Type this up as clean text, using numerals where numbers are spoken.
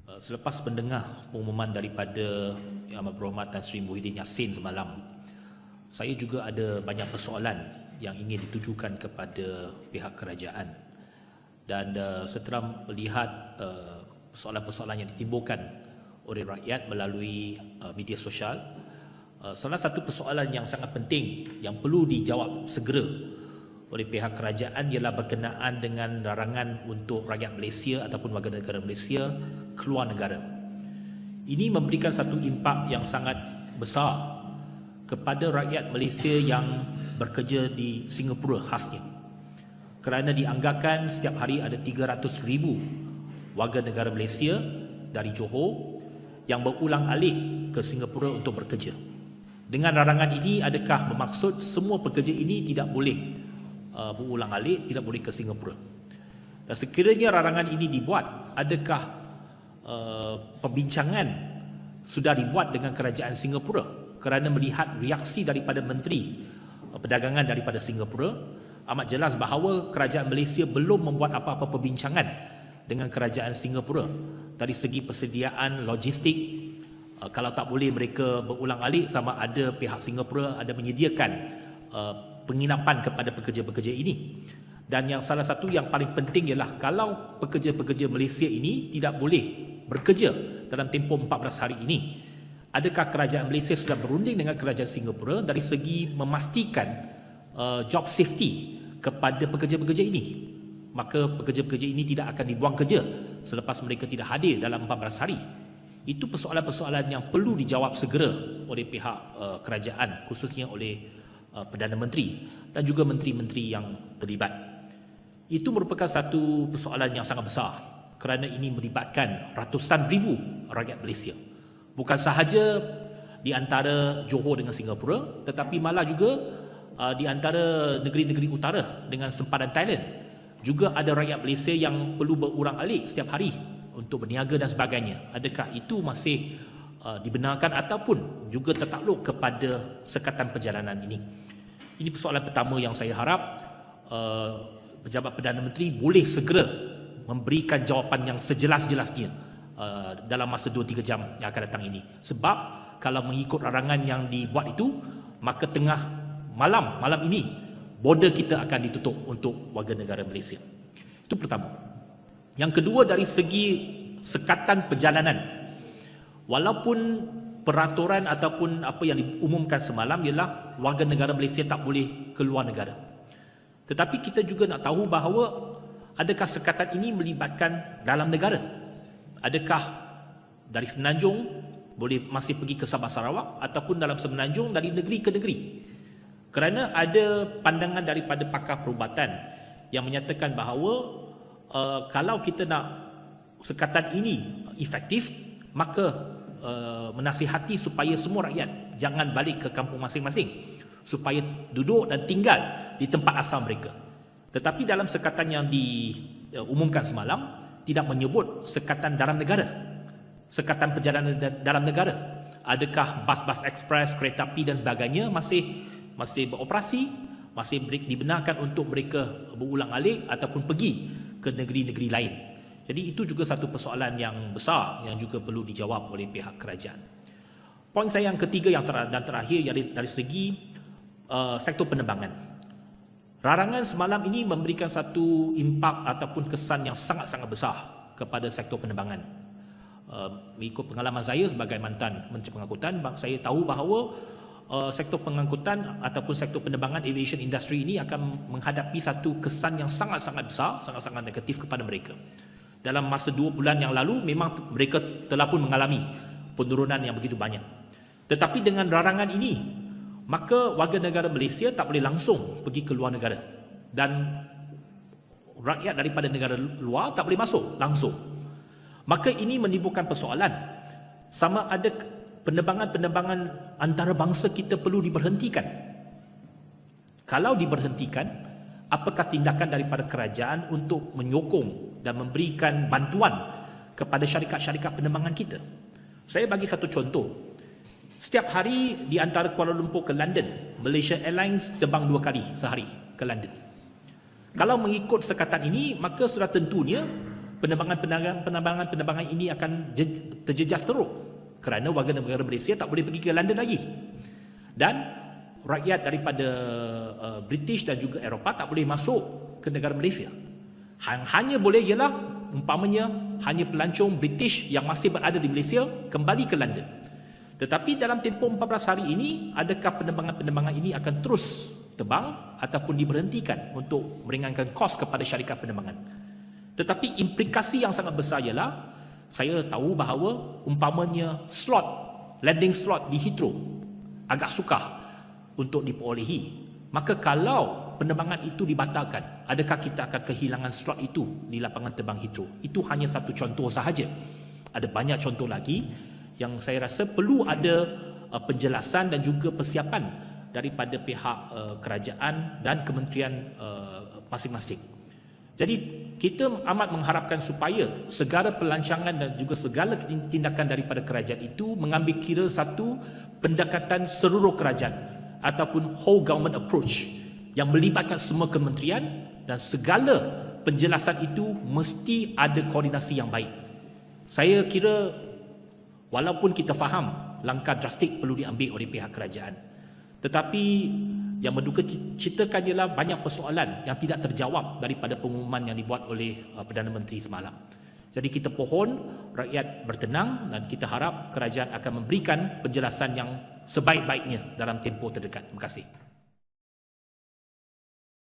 Selepas mendengar pengumuman daripada Yang Amat Berhormat Tan Sri Muhyiddin Yassin semalam, saya juga ada banyak persoalan yang ingin ditujukan kepada pihak kerajaan. Dan setelah melihat persoalan-persoalan yang ditimbulkan oleh rakyat melalui media sosial, salah satu persoalan yang sangat penting yang perlu dijawab segera oleh pihak kerajaan ialah berkenaan dengan larangan untuk rakyat Malaysia ataupun warga negara Malaysia keluar negara. Ini memberikan satu impak yang sangat besar kepada rakyat Malaysia yang bekerja di Singapura khasnya, kerana dianggarkan setiap hari ada 300,000 warga negara Malaysia dari Johor yang berulang alik ke Singapura untuk bekerja. Dengan larangan ini, adakah bermaksud semua pekerja ini tidak boleh berulang alik, tidak boleh ke Singapura? Dan sekiranya larangan ini dibuat, adakah perbincangan sudah dibuat dengan kerajaan Singapura? Kerana melihat reaksi daripada Menteri Perdagangan daripada Singapura, amat jelas bahawa kerajaan Malaysia belum membuat apa-apa perbincangan dengan kerajaan Singapura dari segi persediaan logistik. Kalau tak boleh mereka berulang alik, sama ada pihak Singapura ada menyediakan penginapan kepada pekerja-pekerja ini. Dan yang salah satu yang paling penting ialah kalau pekerja-pekerja Malaysia ini tidak boleh bekerja dalam tempoh 14 hari ini, adakah kerajaan Malaysia sudah berunding dengan kerajaan Singapura dari segi memastikan job safety kepada pekerja-pekerja ini? Maka pekerja-pekerja ini tidak akan dibuang kerja selepas mereka tidak hadir dalam 14 hari. Itu persoalan-persoalan yang perlu dijawab segera oleh pihak kerajaan, khususnya oleh Perdana Menteri dan juga menteri-menteri yang terlibat. Itu merupakan satu persoalan yang sangat besar kerana ini melibatkan ratusan ribu rakyat Malaysia. Bukan sahaja di antara Johor dengan Singapura, tetapi malah juga di antara negeri-negeri utara dengan sempadan Thailand. Juga ada rakyat Malaysia yang perlu berulang alik setiap hari untuk berniaga dan sebagainya. Adakah itu masih dibenarkan ataupun juga tertakluk kepada sekatan perjalanan ini? Ini persoalan pertama yang saya harap pejabat Perdana Menteri boleh segera memberikan jawapan yang sejelas-jelasnya dalam masa 2-3 jam yang akan datang ini. Sebab kalau mengikut larangan yang dibuat itu, maka tengah malam ini border kita akan ditutup untuk warga negara Malaysia. Itu pertama. Yang kedua, dari segi sekatan perjalanan, walaupun peraturan ataupun apa yang diumumkan semalam ialah warga negara Malaysia tak boleh keluar negara, tetapi kita juga nak tahu bahawa adakah sekatan ini melibatkan dalam negara? Adakah dari Semenanjung boleh masih pergi ke Sabah Sarawak, ataupun dalam Semenanjung dari negeri ke negeri? Kerana ada pandangan daripada pakar perubatan yang menyatakan bahawa kalau kita nak sekatan ini efektif, maka menasihati supaya semua rakyat jangan balik ke kampung masing-masing, supaya duduk dan tinggal di tempat asal mereka. Tetapi dalam sekatan yang diumumkan semalam tidak menyebut sekatan dalam negara, sekatan perjalanan dalam negara. Adakah bas-bas ekspres, kereta api dan sebagainya masih beroperasi, masih dibenarkan untuk mereka berulang alik ataupun pergi ke negeri-negeri lain? Jadi itu juga satu persoalan yang besar yang juga perlu dijawab oleh pihak kerajaan. Poin saya yang ketiga dan terakhir ialah dari segi sektor penerbangan. Larangan semalam ini memberikan satu impak ataupun kesan yang sangat-sangat besar kepada sektor penerbangan. Mengikut pengalaman saya sebagai mantan Menteri Pengangkutan, saya tahu bahawa sektor pengangkutan ataupun sektor penerbangan, aviation industry ini akan menghadapi satu kesan yang sangat-sangat besar, sangat-sangat negatif kepada mereka. Dalam masa 2 bulan yang lalu memang mereka telah pun mengalami penurunan yang begitu banyak. Tetapi dengan larangan ini, maka warga negara Malaysia tak boleh langsung pergi ke luar negara, dan rakyat daripada negara luar tak boleh masuk langsung. Maka ini menimbulkan persoalan sama ada penerbangan-penerbangan antarabangsa kita perlu diberhentikan. Kalau diberhentikan, apakah tindakan daripada kerajaan untuk menyokong dan memberikan bantuan kepada syarikat-syarikat penerbangan kita? Saya bagi satu contoh. Setiap hari di antara Kuala Lumpur ke London, Malaysia Airlines terbang 2 kali sehari ke London. Kalau mengikut sekatan ini, maka sudah tentunya penerbangan ini akan terjejas teruk kerana warga negara Malaysia tak boleh pergi ke London lagi. Dan rakyat daripada British dan juga Eropah tak boleh masuk ke negara Malaysia. Hanya boleh ialah umpamanya hanya pelancong British yang masih berada di Malaysia kembali ke London. Tetapi dalam tempoh 14 hari ini, adakah penerbangan ini akan terus terbang ataupun diberhentikan untuk meringankan kos kepada syarikat penerbangan? Tetapi implikasi yang sangat besar ialah, saya tahu bahawa umpamanya landing slot di Heathrow agak sukar untuk diperolehi. Maka kalau penerbangan itu dibatalkan, adakah kita akan kehilangan slot itu di lapangan terbang Heathrow? Itu hanya satu contoh sahaja. Ada banyak contoh lagi yang saya rasa perlu ada penjelasan dan juga persiapan daripada pihak kerajaan dan kementerian masing-masing. Jadi kita amat mengharapkan supaya segala pelancangan dan juga segala tindakan daripada kerajaan itu mengambil kira satu pendekatan seluruh kerajaan ataupun whole government approach yang melibatkan semua kementerian, dan segala penjelasan itu mesti ada koordinasi yang baik. Saya kira walaupun kita faham langkah drastik perlu diambil oleh pihak kerajaan, tetapi yang menduka citakan ialah banyak persoalan yang tidak terjawab daripada pengumuman yang dibuat oleh Perdana Menteri semalam. Jadi kita pohon rakyat bertenang dan kita harap kerajaan akan memberikan penjelasan yang sebaik-baiknya dalam tempoh terdekat. Terima kasih.